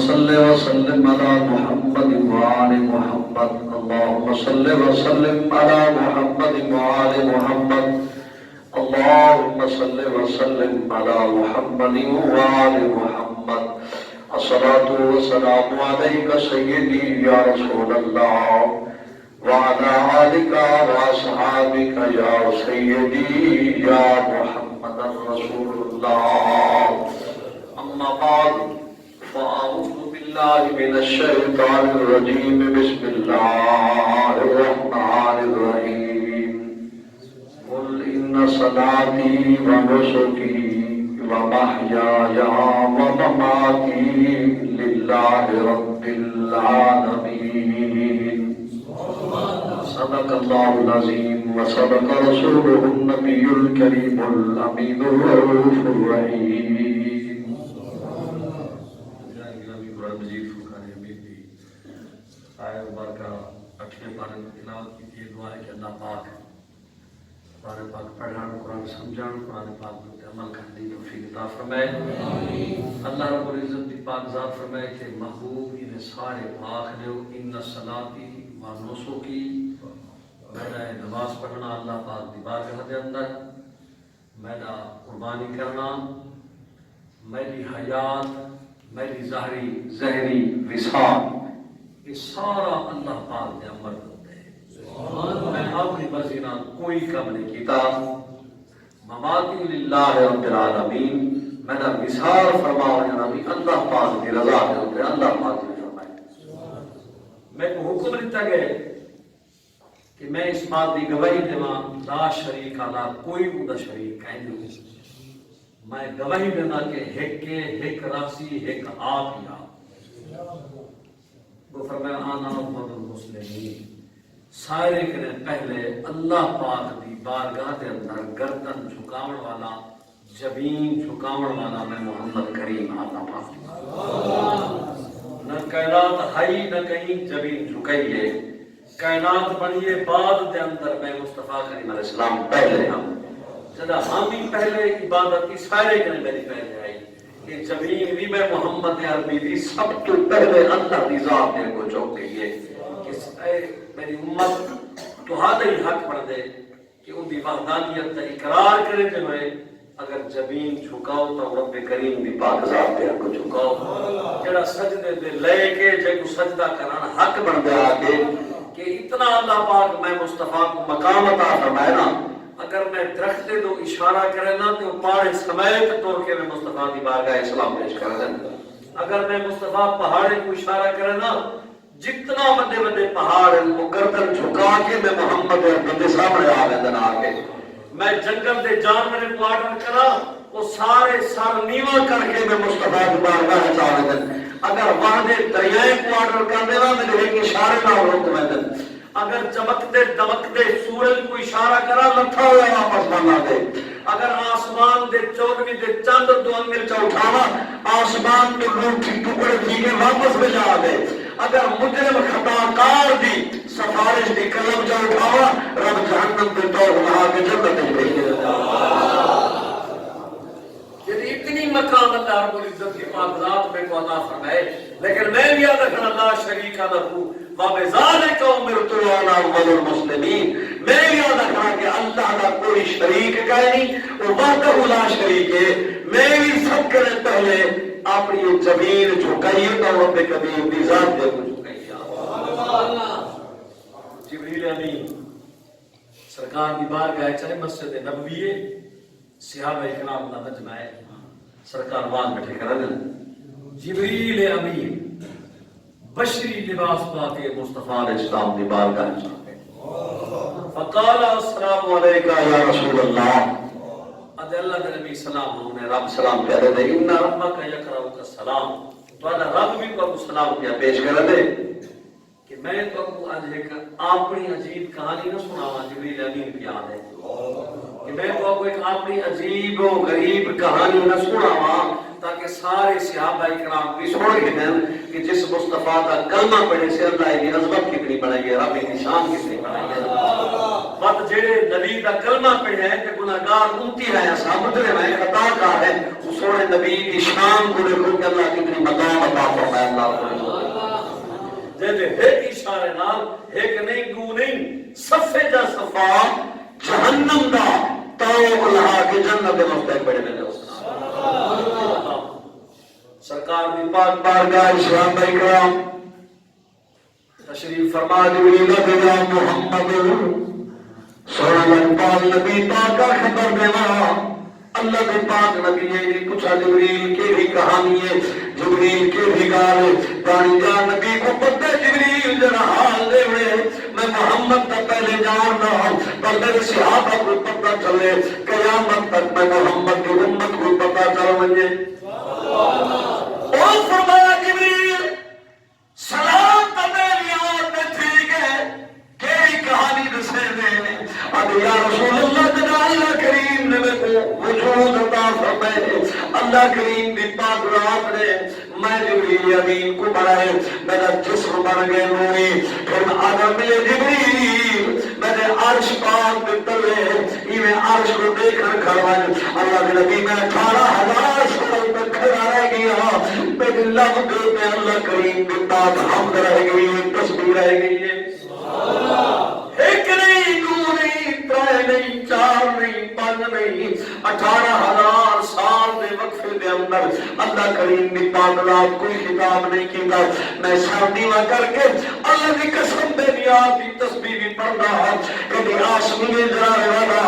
صل وسلم على محمد وآل محمد اللهم صل وسلم على محمد وآل محمد اللهم صل وسلم على محمد وآل محمد الصلاة والسلام عليك سيدي يا رسول الله وعلى آلك وأصحابك يا سيدي يا محمد رسول الله أما بعد فأعوذ بالله من الشيطان الرجيم بسم الله الرحمن الرحيم قل إن صلاتي ونسكي ومحياي ومماتي لله رب العالمين صدق الله العظيم وصدق رسوله النبي الكريم الأمين الرؤوف الرحيم قرآن پاک پڑھنا قرآن سمجھنا قرآن پاک پر عمل کرنے کی توفیق عطا فرمائے اللہ رب العزت کی پاک ذات فرمائے کہ محبوب انہیں سارے پاک نے ان صلاتی و نسکی میرا نماز پڑھنا اللہ پاک دی بارگاہ دے اندر میرا قربانی کرنا میری حیات میری ظاہری وصال یہ سارا اللہ پاک دے امر میں اپنی مرضی نہ کوئی کم نہیں کیتا مماتی للہ رب العالمین میرا وصال فرماؤ جنابی اللہ پاک کی رضا دے ہوتے اللہ پاک نے فرمائے میں کو حکم دیتا گئے کہ میں اس بات دی گواہی دیواں لا شریک اللہ کوئی بودا شریک کہیں نہیں میں گواہی دینا کہ ایک راسی ایک آپ یا وہ فرمایا آنا محمد المسلمین سارے کے پہلے اللہ پاک دی بارگاہ دے اندر گردن جھکاون والا جبین جھکاون والا میں محمد کریم آتا پاک نہ کائنات ہائی نہ کہیں جبین جھکائی ہے کائنات بنیے بعد دے اندر میں مصطفیٰ کریم علیہ السلام پہلے ہم جدا ہم بھی پہلے عبادت کی سارے کے میری پہلے آئی کہ جبین بھی میں محمد عربی دی سب تو پہلے اللہ دی ذات نے کو چوک گئی ہے کہ میری امت تو ہاتھ ہی حق پڑھ دے کہ ان دی وحدانیت کا اقرار کرے جو ہے اگر جبین جھکاؤ تو رب کریم دی پاک ذات دے کو جھکاؤ جڑا سجدے دے لے کے جے کو سجدہ کرانا حق بن دے آگے کہ اتنا اللہ پاک میں مصطفیٰ کو مقام عطا فرمائے نا اگر میں درخت دے دو اشارہ کرے نا تو پہاڑ سمیت توڑ کے میں مصطفیٰ دی بارگاہ اسلام پیش کر دیں اگر میں مصطفیٰ پہاڑے کو اشارہ کرے نا جتنا بڑے بڑے پہاڑ وہ گردن جھکا کے میں محمد کے سامنے آ گئے دن آگے میں جنگل دے جانور کو آرڈر کرا وہ سارے سر نیوا کر کے میں مصطفیٰ کی بارگاہ چاہے دن اگر وہاں دے دریائے کو آرڈر کر دینا میرے ایک اشارے نہ روک میں دن اگر چمکتے دمکتے سورج کو اشارہ کرا لٹھا ہوا واپس بنا دے اگر آسمان دے چودویں دے چاند دو انگل چا اٹھانا آسمان میں لوگ ٹکڑے بھیگے واپس بجا دے اگر مجرم خطا کار دی سفارش دی قلم جا اٹھاوا رب جہنم دے تو وہاں کے جنت میں بھیج دے یہ اتنی مقام اللہ رب العزت کی پاک ذات میں کو عطا فرمائے لیکن میں بھی یاد رکھنا اللہ شریک لہ وَبِذَلِكَ أُمِرْتُ وَأَنَا أَوَّلُ الْمُسْلِمِينَ میں بھی یاد رکھنا کہ اللہ کا کوئی شریک کا نہیں وہ وحدہ لا شریک ہے میں بھی سب کرنے پہلے اپنی زمین جھکائیے تو رب کریم دی ذات دے کو جھکائیے جبریل امین سرکار دی بارگاہ چلے مسجد نبوی ہے صحابہ اکرام دا مجمع ہے سرکار وان بیٹھے کر دیں جبریل امین بشری لباس پاتے مصطفیٰ علیہ السلام دی بارگاہ چاہتے فقال السلام علیکہ یا رسول اللہ ادھے اللہ دے نبی سلام ہونے رب سلام کہہ دے انہا ربک یکرہو کا سلام تو ادھا رب بھی کو سلام کیا پیش کر دے کہ میں تو آج ایک اپنی عجیب کہانی نہ سناوا جبریل امین کی یاد ہے کہ میں تو ایک اپنی عجیب و غریب کہانی نہ سناوا تاکہ سارے صحابہ اکرام بھی سن کے دیں کہ جس مصطفیٰ کا کلمہ پڑھنے سے اللہ کی عظمت کتنی بڑھائی ہے رب کی شان کتنی بڑھائی ہے بات جڑے نبی کا کلمہ پڑھے ہیں کہ گناہگار امتی ہے ایسا مجرم ہے خطا کار ہے اس سونے نبی کی شان کو دیکھو کہ اللہ کتنی مقام عطا فرمائے سارے نال ایک نہیں دو نہیں صفے جا صفا جہنم دا تو لہا کے جنت دے مستحق بڑے میں دوست سرکار دی پاک بارگاہ اسلام بھائی کرام تشریف فرما جبریل بلا محمد صلی اللہ علیہ نبی پاک کا خبر دینا اللہ کے پاک نبی نے پوچھا جبریل کے بھی کہانی ہے جبریل کے بھی گال پانی جان نبی کو پتہ جبریل جرا حال دے میں محمد کا پہلے جان رہا ہوں پر میرے صحابہ کو پتہ چلے قیامت تک میں محمد کی امت کو پتہ چل مجھے اور فرمایا جبریل سلام تمہیں یاد میں ٹھیک ہے کہ کہانی دسے دے اب یا رسول اللہ جنا اللہ کریم نے میں کو وجود عطا فرمائے اللہ کریم دی پاک رات نے میں جبریل امین کو بڑھائے میرا جسم بن گئے نوری پھر آدم ملے جبریل میرے عرش پاک دے تلے ہی میں عرش کو دیکھ کر کھڑا اللہ کے نبی میں 18,000 سال تک کھڑا رہ گیا میرے لب دل میں اللہ کریم دی پاک حمد رہ گئی تسبیح رہ گئی ہے ایک نہیں دو نہیں ترے نہیں چار نہیں پانچ نہیں 18,000 سال دے وقفے دے اندر اللہ کریم دی پاک رات کوئی خطاب نہیں کیتا میں شادیواں کر کے اللہ کی قسم بے نیاز دی تسبیح بھی پڑھ رہا کبھی آسمانی جلال والا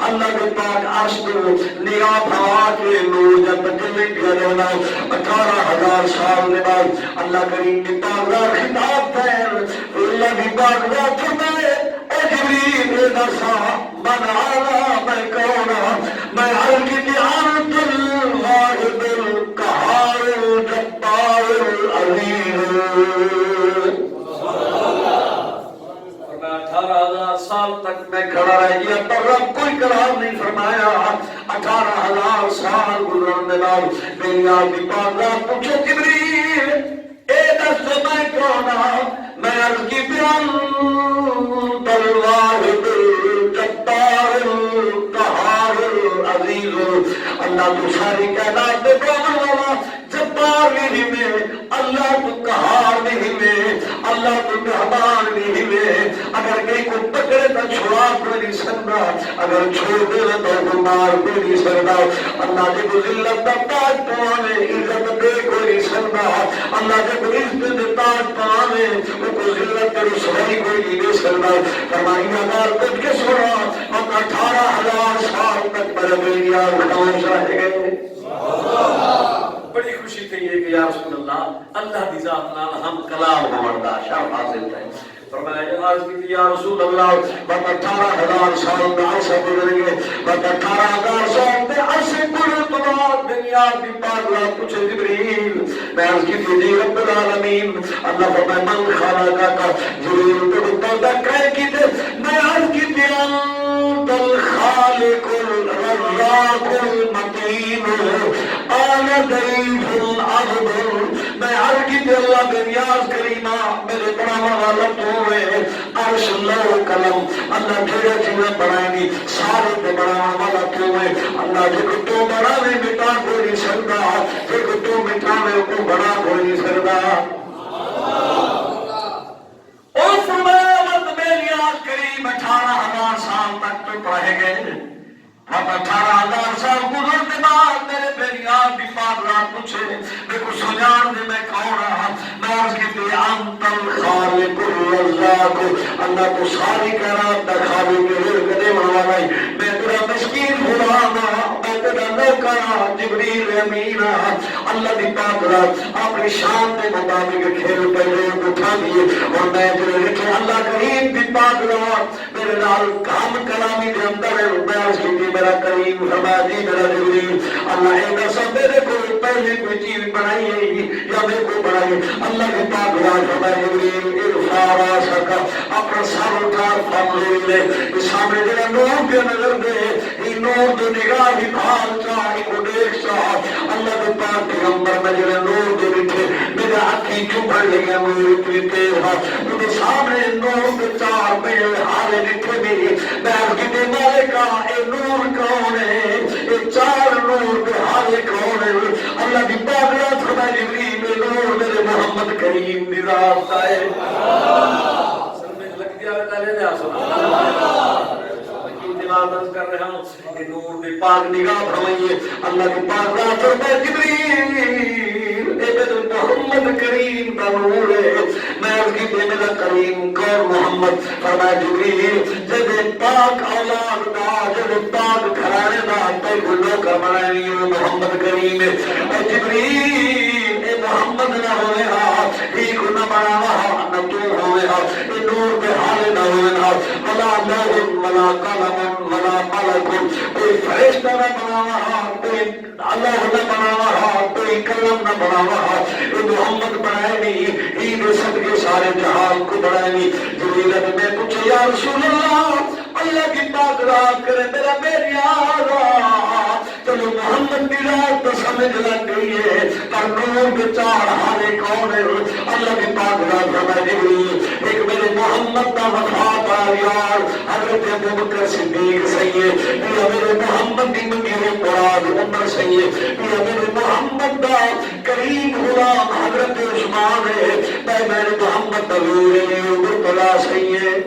اللہ کے پاک عرش کو نگاہ بھا کے نور جب تجلی کیا جانا 18,000 سال دے بعد اللہ کریم دی پاک رات خطاب پھیل اللہ کی پاک رات فرمائے اے جبریل اے نسا من آلا میں کونا میں حل کی دیانت الواحد القہار الجبار العزیز فرمایا 18,000 سال تک میں کھڑا رہ گیا پر رب کوئی کلام نہیں فرمایا 18,000 سال گزرنے بعد میری آپ کی پاک رات پوچھے جبریل اے دس میں کونا میں عرض کی بیانت الواحد الجبار القہار العزیز اللہ تو ساری کائنات دے بڑھنے والا جبار بھی میں اللہ تو قہار بھی میں اللہ تو مہربان بھی میں اگر کہیں کو پکڑے تو چھوڑا کوئی نہیں سکتا اگر چھوڑ دے تو مار کوئی نہیں سکتا اللہ جب ذلت کا تاج پانے عزت دے کوئی نہیں سکتا اللہ جب عزت دے تاج پانے وہ کو ذلت کے رسوائی کوئی نہیں دے سکتا فرمائی اگر کچھ کے سنا ہم 18,000 سال تک پر میریا خاموش رہ گئے بڑی خوشی تھی یہ کہ یا رسول اللہ اللہ دی ذات نال ہم کلام ہوندہ شرف حاصل ہے فرمایا عرض کی یا رسول اللہ بس 18,000 سال میں عرصہ گزر گئے بس 18,000 سال میں عرصے گزر تو بعد دنیا کی پاک رات پوچھے جبریل میں عرض کی تھی رب العالمین اللہ فرمائے من خالقہ کا جبریل تو پردہ کہے کی تھے میں عرض کی تھی انت الخالق الرزاق المتین آنا ضعیف العبد میں عرض کی تھی اللہ بے نیاز کریمہ میرے بڑھاوا والا تو عرش اللہ کلم اللہ جگہ چیزیں بڑھائیں گی سارے پہ بڑھانا والا تو ہے اللہ جگہ تو بڑھانے مٹا کوئی نہیں سکتا جگہ تو مٹانے کو بڑھا کوئی نہیں سکتا اور فرمایا وقت میری آج کریم 18,000 سال تک تو پڑھے گئے اب 18,000 سال گزرنے بعد میرے میری آج بھی پاک رات پوچھے میں کو سجان دے میں کھاؤ رہا میں عرض کی تے انت الخالق الرزاق اللہ کو ساری کائنات دا خالق ہے والا میں تیرا مسکین غلام میں تیرا نوکر جبریل امین اللہ دی پاک رات اپنی شان کے مطابق کھیل پہلے اٹھا دیے اور میں تیرے لکھے اللہ کریم دی پاک رات میرے نال کام کلامی دے اندر میں عرض کی میرا کریم فرما دی میرا جبریل اللہ اے دسا میرے کو پہلے کوئی چیز بنائی ہے یا میرے کو بنائی اللہ کے پاک رات فرما جبریل ارفع راسک اپنا سر اٹھا فضل لے سامنے جڑا نور کے نظر دے یہ نور تو نگاہ ہی بھال چاہی کو دیکھ چاہ اللہ کے پاک پیغمبر میں جڑا نور دے بیٹھے میرے آنکھیں چھپڑ لگے میرے اتنی تیز ہاں ان سامنے نور کے چار میرے ہارے بیٹھے میرے میں آپ کی مالکہ اے نور کون ہے اے چار نور کے ہارے کون ہے اللہ کی پاک رات فرمائے جبریل میں نور میرے محمد کریم دی ذات ہے لے لیا سبحان تلاوت کر رہا ہوں کہ نور دی پاک نگاہ فرمائیے اللہ کی پاک ذات فرمائے جبریل اے میرے محمد کریم دا نور ہے میں اس کی بے میرا کریم کون محمد فرمائے جبریل جب پاک اولاد دا جب پاک گھرانے دا تے گلو کر بنائے محمد کریم اے جبریل اے محمد نہ ہوئے ہاں ہی کو نہ بناوا نہ تو ہوئے ہاں اے نور دے حال نہ ہوئے ہاں ولا لوح ولا قلم ولا ملک کوئی فرشتہ نہ بناوا کوئی اللہ نہ بناوا کوئی کلم نہ بناوا یہ محمد بنائے نہیں ہی دے صدقے سارے جہان کو بنائے نہیں جبریل نے میں پوچھا یا رسول اللہ کی پاک رات کرے میرا میری آرا چلو محمد کی رات تو سمجھ لگ گئی ہے پر نور کے چار حالے کون ہے اللہ کی پاک رات فرمائے جبریل ایک میرے محمد کا وفادار یار حضرت ابوبکر صدیق صحیح ہے یہ میرے محمد کی منگیرے مراد عمر صحیح ہے یہ میرے محمد کا کریم غلام حضرت عثمان ہے میں میرے محمد طویل عمر طلا صحیح ہے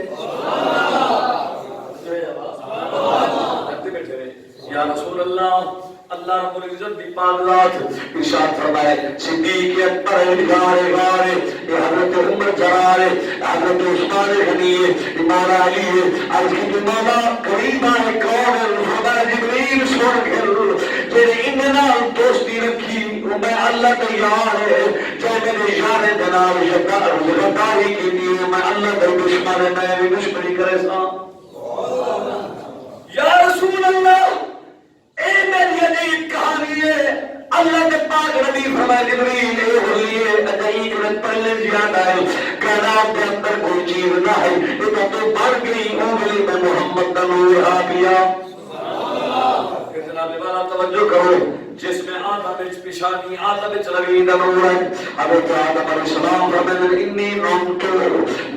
یا رسول اللہ اللہ رب العزت دی پاک ذات ارشاد فرمائے صدیق اکبر نگارے گارے یہ حضرت عمر جرارے حضرت عثمان غنی امام علی عرض کی مولا کریمہ کون فرمایا جبریل سن گل تیرے ان نال دوستی رکھی میں اللہ کا یار ہے چاہے میرے یار جناب غداری کی دی میں اللہ کا دشمن ہے میں بھی دشمنی کرے سا یا رسول اللہ اے میری عجیب کہانی ہے اللہ کے پاک نبی فرمائے جبریل اے ہوئی ہے عجیب رت پہلے زیادہ ہے کائنات کے اندر کوئی چیز نہ ہے یہ تو بڑھ گئی انگلی میں محمد کا نور آ گیا جناب والا توجہ کرو جس میں آدم وچ پیشانی آدم وچ روی دا نور ہے حضرت آدم علیہ السلام فرماتے ہیں انی نمت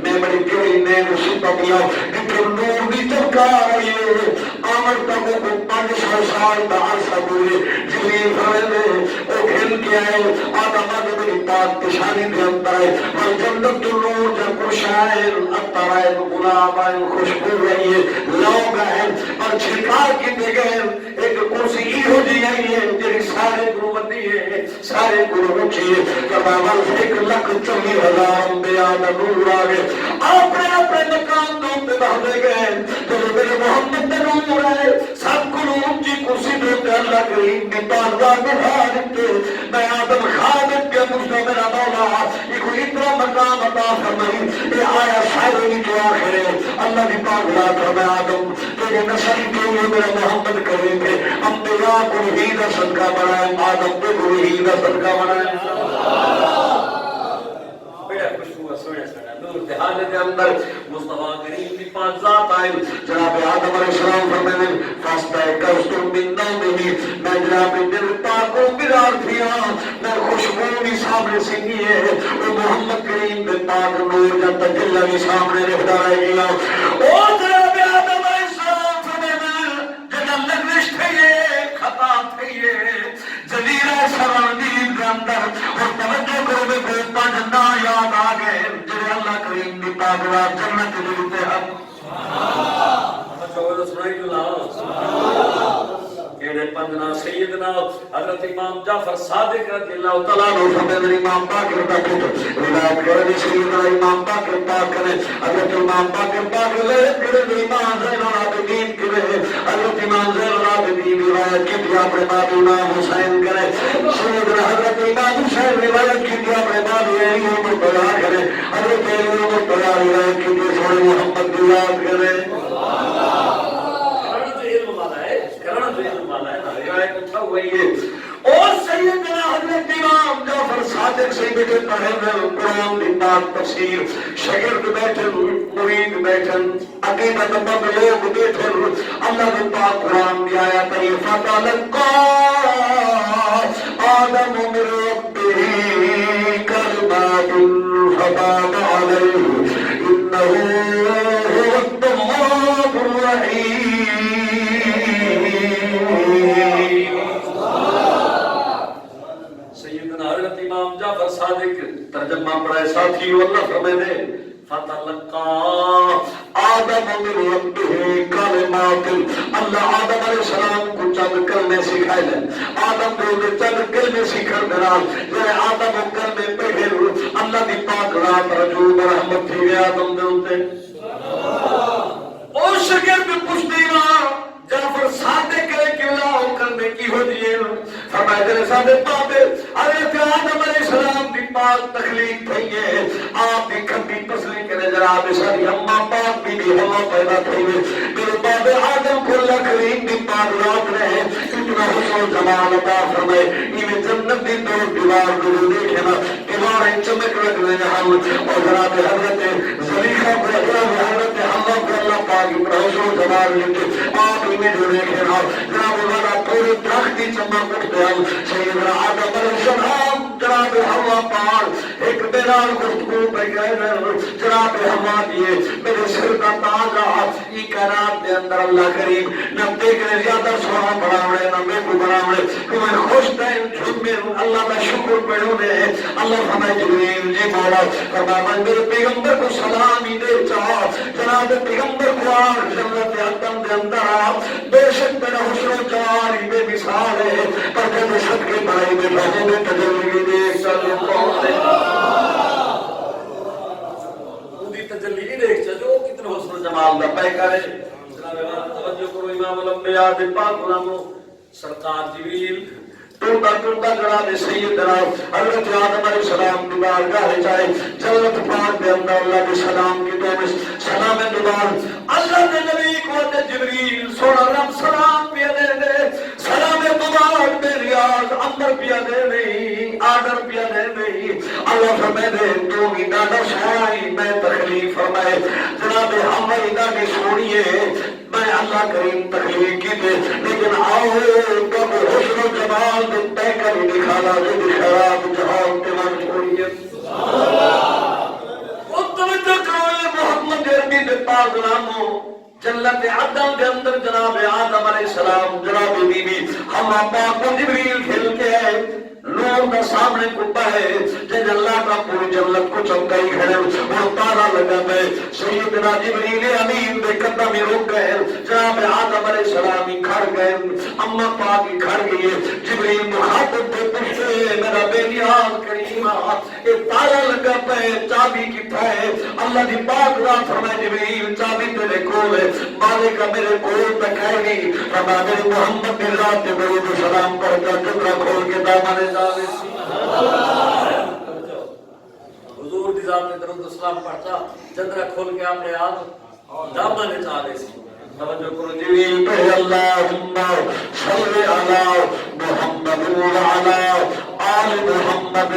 میں بڑی گہری نیند ستا دیا کہ نور دی چمکار آئی ہے آمر تک کو 500 سال دا عرصہ ہوئے جبریل فرماتے ہیں او گھن کے آئے آدم آدم میری پاک پیشانی دے اندر ہے اور جنت نور جب خوشائن اطرائن غلابائن خوشبو رہی ہے لوگ ہیں اور چھکار کی دیگر ایک کرسی ہی ہو جی آئی ہے جنہی سارے گروہ بندی ہے سارے گروہ رکھی ہے جب آواز 1,40,000 انبیاء دا نور آگے اپنے اپنے مقام دوں پہ بہتے گئے تو میرے محمد دا نور ہے سب گروہ اونچی کرسی دوں پہ اللہ کریم کی پاکدار بڑھا دیتے میں آدم خادم کے مجھے میرا مولا یہ کوئی اتنا مقام عطا فرمائی یہ آیا شاعری کے آخر ہے اللہ کی پاکدار فرمائے آدم تیرے نسل کے لیے میرا محمد کریم ہے انبیاء کو ہی دا صدقہ بنائے آدم پہ کو ہی دا صدقہ بنائے بڑا خوشبو سویا سڑا نور دہانے دے اندر مصطفیٰ کریم کی پاک ذات آئے جناب آدم علیہ السلام فرمائے فاستيقظتم من نومه میں جناب دل پاک کو بیدار کیا میں خوشبو بھی سامنے سنی ہے وہ محمد کریم کے پاک نور کا تجلی بھی سامنے رکھتا رہ گیا او جناب آدم علیہ السلام فرمائے جناب لگش تھے خطا تھے جزیرہ سرانی کے اندر اور توجہ کرو میں کو پنجنا یاد آ گئے جنہیں اللہ کریم کی پاک رات جنت ملتے ہم سنائی جو کہنے پنجنا سیدنا حضرت امام جعفر صادق رضی اللہ تعالیٰ عنہ فرماتے ہیں امام باقر پاک روایت کرنے سیدنا امام باقر پاک کرے حضرت امام باقر پاک لے کرے امام زین العابدین کرے حضرت امام زین العابدین روایت کی بھی اپنے باب امام حسین کرے سیدنا حضرت امام حسین روایت کی بھی اپنے باب علی عمر طلع کرے حضرت علی عمر طلع روایت کی بھی سوڑ محمد یاد کرے اور سیدنا حضرت امام جعفر صادق سے بیٹھے پڑھے ہوئے قرآن کی پاک تفسیر شاگرد بیٹھے مرید بیٹھے عقیدت مند لوگ بیٹھے اللہ کی پاک قرآن کی آیت ہے فتلقى آدم من ربه كلمات فتاب عليه إنه هو التواب الرحيم صادق ترجمہ پڑھائے ساتھی اللہ فرمائے دے فتلقى آدم من ربه کلمات. اللہ آدم علیہ السلام کو چند کلمے سکھائے دیں. آدم کو چند کلمے سکھر دینا جے آدم کو کلمے پڑھے اللہ دی پاک رات رجوع برحمت تھی گیا آدم دے ہوتے. او شاگرد پوچھتے نا جعفر سادے کرے کیلا ہو کرنے کی ہو دیئے فرمائے دے سادے پاپے حضرت آدم علیہ السلام دی پاک تخلیق تھئیے آپ دی کھٹی پسلی کرے جناب ساری اماں پاک بھی ہوا پیدا تھئیے میرے باب آدم کو اللہ کریم دی پاک رات رہے اتنا حسن و جمال عطا فرمائے یہ جنت دی دو دیوار دو دیکھنا دیواریں چمک رکھ رہے ہیں ہم اور جناب حضرت زلیخہ کو حضرت حمد کو اللہ پاک اتنا حسن و جمال لیتے آپ میں جو دیکھے رہا جناب والا پورے درخت کی چمک اٹھتے ہیں سیدنا آدم علیہ السلام جناب ہوا پار ایک بیرار گفتگو پہ گئے جناب ہوا دیے میرے سر کا تاج ای کائنات دے اندر اللہ کریم نہ دیکھنے زیادہ سونا بڑھاوڑے نہ میں کو بڑھاوڑے کہ میں خوش ٹائم جھوٹ میں اللہ کا شکر پڑھوں نے اللہ فرمائے جبریل جی مولا فرمائے میرے پیغمبر کو سلام ہی دے چاہا جناب پیغمبر کو آر جنت عدم دے اندر بے شک میرا حسن و جمال بے مثال ہے پر جب شد کے بھائی میں بھائی میں تجلی دیکھ چلے پہنچے اندی تجلی دیکھ چلو کتنا حسن و جمال دا پہ کرے جناب توجہ کرو امام الانبیاء دے پاک غلاموں سرکار جبریل ٹوٹا ٹوٹا جناب سیدنا حضرت آدم علیہ السلام کی بارگاہ جائے جنت پاک دے اندر اللہ کے سلام کی تو سلام دوبار اللہ کے نبی کو جبریل سونا رب سلام پیا دے دے سلام دوبار بے ریاض امر پیا دے نہیں آڈر پیا دے نہیں اللہ فرمائے دے تو ہی دادا شاہی میں تخلیق فرمائے جناب ہماری دادا سونیے میں اللہ کریم تخلیق کی دے لیکن آؤ کب حسن و جمال دے پہ کر دکھانا دے خراب جہاں تمام چھوڑیے وہ توجہ کرو محمد عربی دے پاک غلاموں جنت عدن کے اندر جناب آدم علیہ السلام جناب بی بی ہم پاک کو جبریل کھل کے آئے نور کا سامنے کتا ہے جن اللہ کا پوری جنت کو چمکائی کھڑے اور تارا لگا ہے سیدنا جبریل امین دے قدم میں رک گئے جناب آدم علیہ السلام ہی کھڑ گئے اماں پاک ہی کھڑ گئی جبریل مخاطب دے پوچھے میرا بے نیاز کریمہ یہ تارا لگا ہے چابی کتا ہے اللہ دی پاک رات فرمائے جبریل چابی تیرے کول ہے مالک میرے کول تک ہے نہیں فرمائے میرے محمد کی ذات تے درود و سلام پڑھ کر ٹکڑا کھول کے دامن حضور دی ذات نے درود و سلام پڑھتا چندرا کھول کے آپ نے آپ دامن چاہے سی توجہ کرو جبریل پہ اللہم صلی علی محمد وعلی آل محمد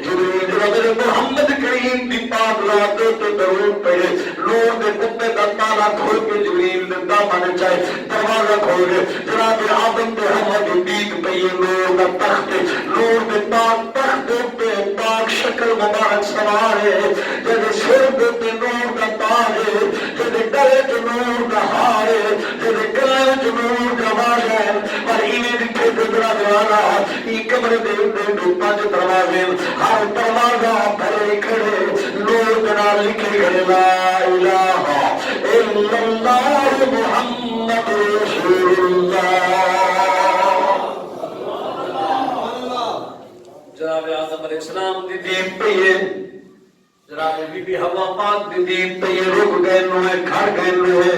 جبریل رب محمد کریم دی پاک رات تو درود پڑھے نور دے کتے دا تالا کھول کے جبریل نے دامن چاہے دروازہ کھول کے جناب آدم تے حمد دیگ پہ نور دا تخت نور دے پاک تخت پہ پاک شکل مبارک سوار ہے جیسے سر دے نور دا تاج ہے جیسے گلے تے نور دا ہار ہے جیسے گلے تے نور دا واج ہے اور ایویں دکھے گزرا دوانا ای کمرے دے دے پانچ دروازے ہر دروازہ بھرے کھڑے نور دنا لکھے گئے لا الہ الا اللہ محمد رسول اللہ. جناب آدم علیہ السلام دی دین پہ یہ جناب بی بی ہوا پاک دی دین پہ یہ رک گئے نوے کھڑ گئے نوے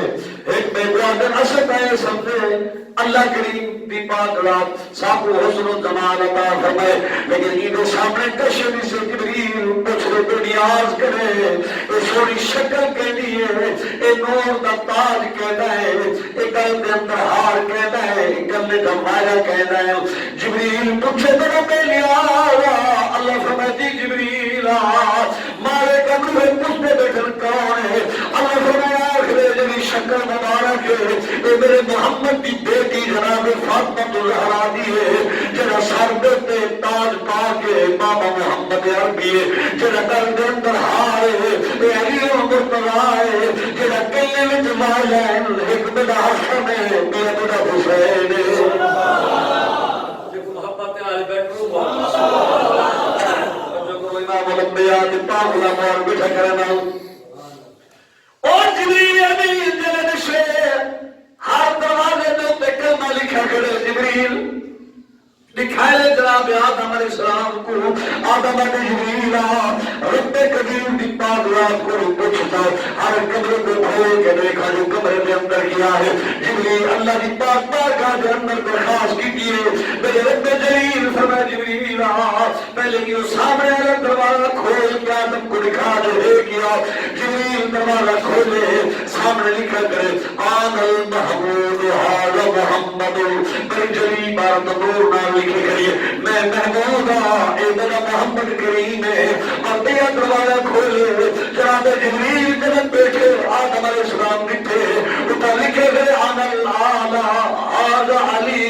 ایک بے برادر اثر پہ سمجھے اللہ کریم دی پاک رات ساکو حسن و جمال عطا فرمائے لیکن یہ سامنے کشمی سے جبریل پچھلے تو نیاز کرے یہ سوری شکل کے لیے یہ نور دا تاج کہتا ہے یہ گل دے اندر ہار کہتا ہے یہ گل دا مایا کہتا ہے جبریل پچھے تو بے نیاز اللہ فرمائے دی جبریل مارے قبر میں پچھتے بیٹھن کون ہے اللہ فرمائے آخرے جبی شکل مبارک ہے یہ میرے محمد دی بیٹی جناب فاطمہ الزہرا دی ہے جنہ سر دے تاج پا کے بابا محمد عربی ہے جنہ گل دے اندر ہار ہے علی مرتضیٰ ہے جنہ کلے وچ مالا ایک بڑا حسن ہے بڑا حسین ہے جو محبت آل بیٹھو جو امام الانبیاء دی پاک نام اور بیٹھا کرنا اور جبریل امین جلد سے ہر دروازے دے تے کلمہ لکھا کرے جبریل دکھائے جناب آدم علیہ السلام کو آدم علیہ جبریل رب قدیم دی پاک رات کو پوچھتا ہر کمرے کو کھول کے دیکھا جو کمرے کے اندر کیا ہے جبریل اللہ دی پاک بارگاہ کے اندر درخواست کی ہے میرے رب جلیل فرمایا جبریل پہلے یہ سامنے والا دروازہ کھول کے آدم کو دکھا دے کیا جبریل دروازہ کھولے سامنے لکھا کرے آن المحمود حال محمد میرے جلیل بار نور نال لکھے کریے میں محمود ہاں اے میرا محمد کریم ہے اور دیا دروازہ کھولے جناب جبریل جنت بیٹھے آدم علیہ السلام لکھے اوپر لکھے گئے آن آل علی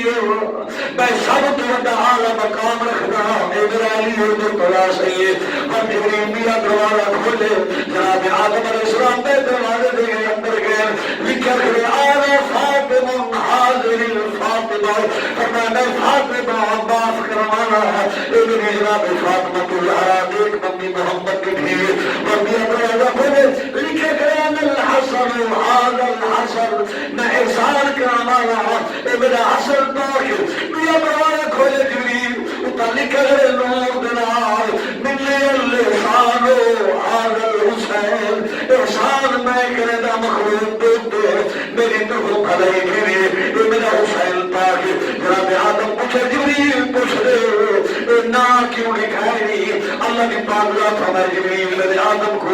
میں سب تو بڑا اعلیٰ مقام رکھنا اے میرا علی مرتضیٰ سید اور جبریل دیا دروازہ کھولے جناب آدم علیہ السلام پہ دروازے دے گئے اندر گئے لکھے گئے آل فاطمہ حاضر الفاطمہ فرمایا میں فاطمہ عباس کروانا ہے اے میری جناب فاطمہ تو زہرا ایک ممی محمد کی بھی اور دیا دروازہ کھولے لکھے گئے الحسن هذا الحسن میں احسان کروانا اے میرا حسن پاک دیا دروازہ کھولے جبریل اوپر لکھے گئے نور دلال ملے الحسان هذا الحسین احسان میں کرے دا مخلوق دے میری تو بھلائی کرے اے میرا حسین پاک جناب آدم پوچھے جبریل پوچھ رہے نا کیوں لکھائی نہیں اللہ کی پاک ذات ہمارے جبریل میرے آدم کو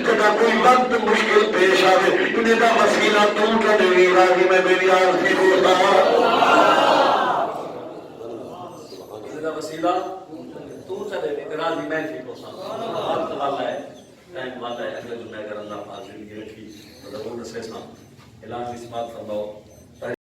جب کوئی وقت مشکل پیش آئے انہیں دا وسیلہ تو کیا دے راضی میں میری عارضی ہوتا انہیں دا وسیلہ تو چلے راضی میں تھی ہوتا وقت والا ہے ٹائم والا ہے اگلے جمعہ اگر اللہ پاک زندگی رکھی تو ضرور نسے سام اعلان اس بات فرماؤ